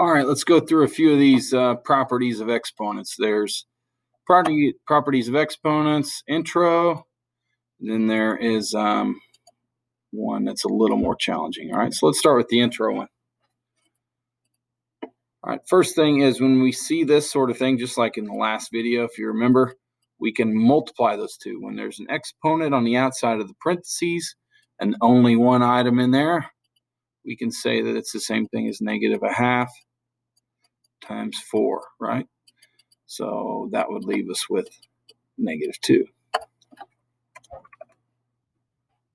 All right, let's go through a few of these properties of exponents. There's properties of exponents, intro. Then there is one that's a little more challenging. All right, so let's start with the intro one. All right, first thing is when we see this sort of thing, just like in the last video, if you remember, we can multiply those two. When there's an exponent on the outside of the parentheses and only one item in there, we can say that it's the same thing as -1/2 times 4, right? So that would leave us with -2.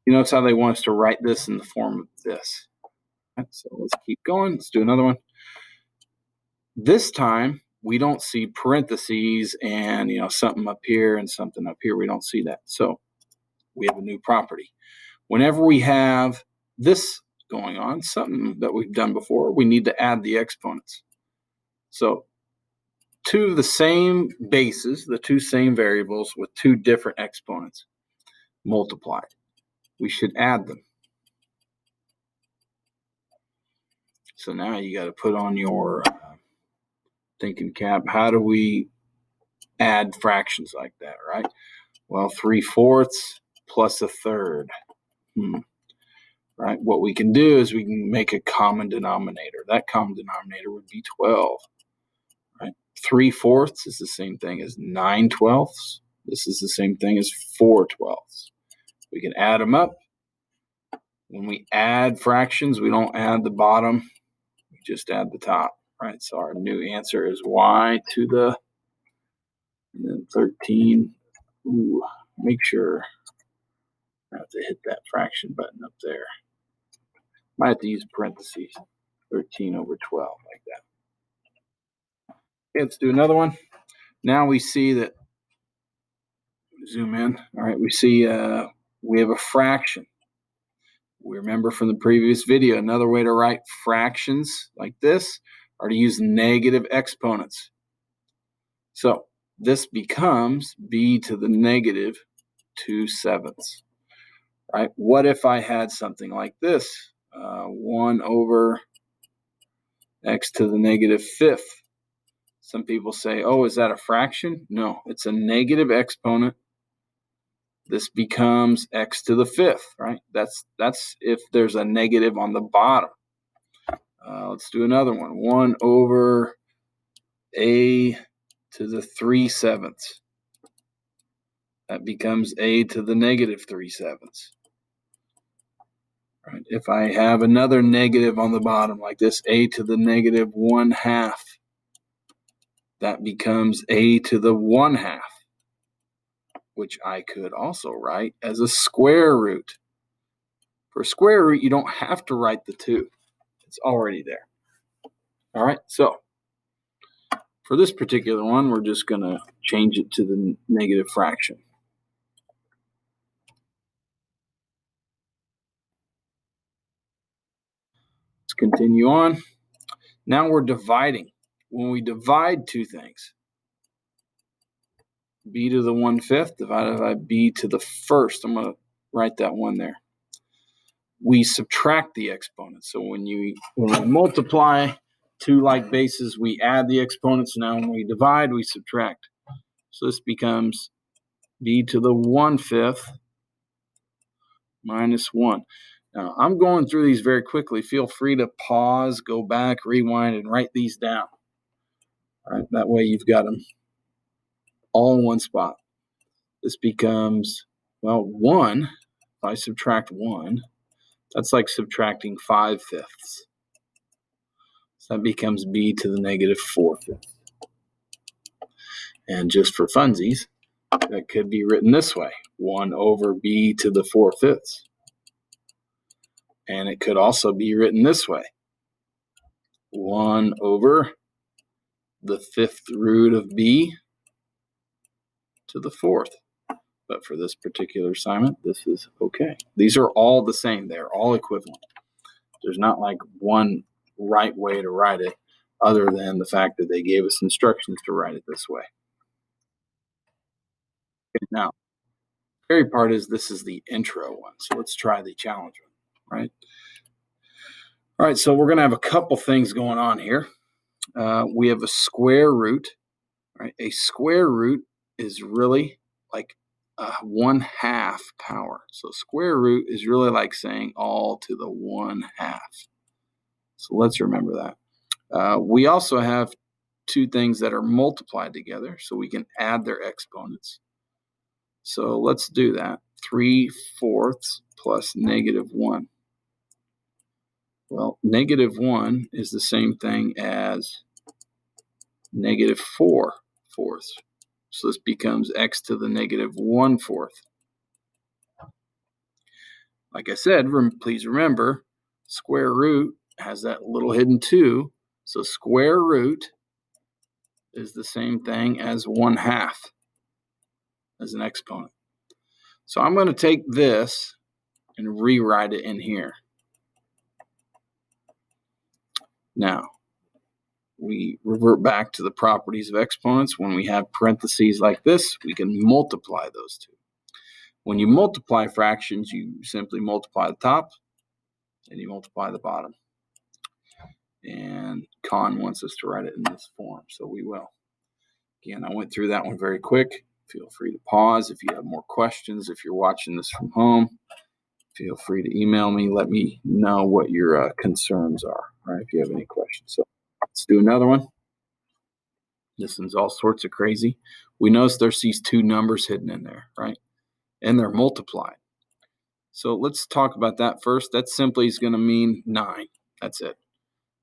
You notice how they want us to write this in the form of this. Right, so let's keep going. Let's do another one. This time, we don't see parentheses and something up here and something up here. We don't see that. So we have a new property. Whenever we have this going on, something that we've done before, we need to add the exponents. So two of the same bases, the two same variables with two different exponents multiplied. We should add them. So now you got to put on your thinking cap. How do we add fractions like that, right? Well, 3/4 plus 1/3. Right? What we can do is we can make a common denominator. That common denominator would be 12. Right? 3/4 is the same thing as 9/12. This is the same thing as 4/12. We can add them up. When we add fractions, we don't add the bottom, we just add the top, right? So our new answer is y to the, and then 13. Ooh, make sure I have to hit that fraction button up there. Might have to use parentheses. 13/12, like that. Okay, let's do another one. Now we see that, zoom in. All right, we see we have a fraction. We remember from the previous video, another way to write fractions like this are to use negative exponents. So this becomes b to the -2/7. Right? What if I had something like this? 1 over x to the -5. Some people say, oh, is that a fraction? No, it's a negative exponent. This becomes x to the 5th, right? That's if there's a negative on the bottom. Let's do another one. 1 over a to the 3/7. That becomes a to the -3/7. Right? If I have another negative on the bottom like this, a to the -1/2, that becomes a to the 1/2, which I could also write as a square root. For a square root, you don't have to write the 2. It's already there. All right, so for this particular one, we're just going to change it to the negative fraction. Let's continue on. Now we're dividing. When we divide two things, b to the 1/5 divided by b to the 1st, I'm going to write that one there. We subtract the exponents. So when we multiply two like bases, we add the exponents. Now when we divide, we subtract. So this becomes b to the 1/5 minus 1. Now I'm going through these very quickly. Feel free to pause, go back, rewind, and write these down. All right, that way you've got them all in one spot. This becomes, well, 1. If I subtract 1, that's like subtracting 5/5. So that becomes b to the -4/5. And just for funsies, that could be written this way, 1 over b to the 4/5. And it could also be written this way, 1 over the 5th root of b to the 4th. But for this particular assignment, this is okay. These are all the same. They're all equivalent. There's not like one right way to write it other than the fact that they gave us instructions to write it this way. Okay, now, the scary part is this is the intro one. So let's try the challenge one, right? All right, so we're going to have a couple things going on here. we have a square root, right? A square root is really like 1/2 power. So square root is really like saying all to the 1/2. So let's remember that. We also have two things that are multiplied together, so we can add their exponents. So let's do that. 3/4 plus -1. Well, -1 is the same thing as -4/4. So this becomes x to the -1/4. Like I said, please remember, square root has that little hidden 2. So square root is the same thing as 1/2 as an exponent. So I'm going to take this and rewrite it in here. Now, we revert back to the properties of exponents. When we have parentheses like this, we can multiply those two. When you multiply fractions, you simply multiply the top and you multiply the bottom. And Con wants us to write it in this form, so we will. Again, I went through that one very quick. Feel free to pause if you have more questions. If you're watching this from home, feel free to email me. Let me know what your concerns are, right, if you have any questions. So let's do another one. This one's all sorts of crazy. We notice there's these two numbers hidden in there, right? And they're multiplied. So let's talk about that first. That simply is going to mean 9. That's it.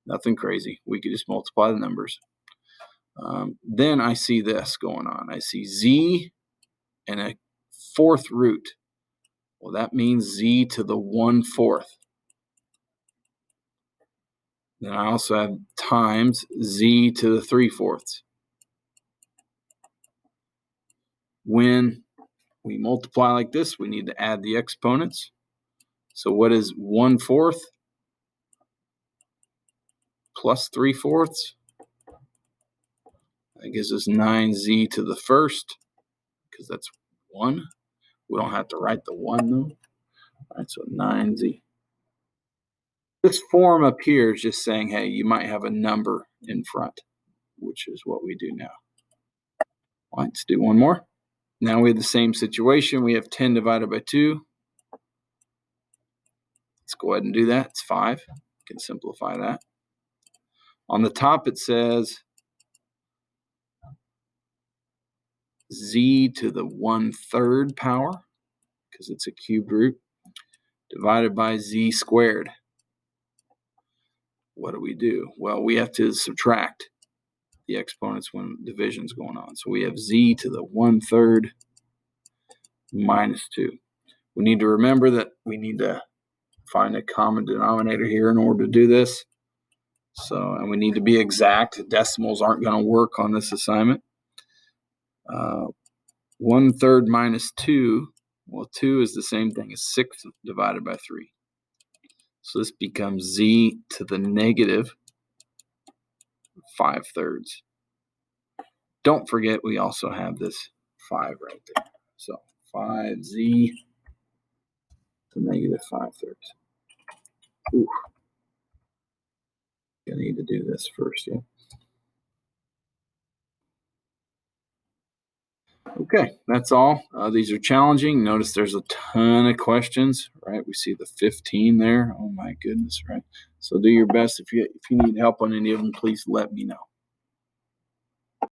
Nothing crazy. We could just multiply the numbers. Then I see this going on. I see z and a 4th root. Well, that means z to the 1/4. Then I also have times z to the 3/4. When we multiply like this, we need to add the exponents. So what is 1/4 plus 3/4? That gives us 9z to the 1st, because that's 1. We don't have to write the 1 though. All right, so 9z. This form up here is just saying, hey, you might have a number in front, which is what we do now. All right, let's do one more. Now we have the same situation. We have 10 divided by 2. Let's go ahead and do that. It's 5. We can simplify that. On the top, it says z to the 1/3 power, because it's a cubed root, divided by z squared. What do? Well, we have to subtract the exponents when division's going on. So we have z to the 1/3 minus 2. We need to remember that we need to find a common denominator here in order to do this. So, and we need to be exact. Decimals aren't going to work on this assignment. 1/3 minus 2. Well, 2 is the same thing as 6 divided by 3. So this becomes z to the -5/3. Don't forget, we also have this 5 right there. So 5z to -5/3. Ooh. I need to do this first, yeah. Okay, that's all. These are challenging. Notice there's a ton of questions, right? We see the 15 there. Oh my goodness, right? So do your best. If you need help on any of them, please let me know.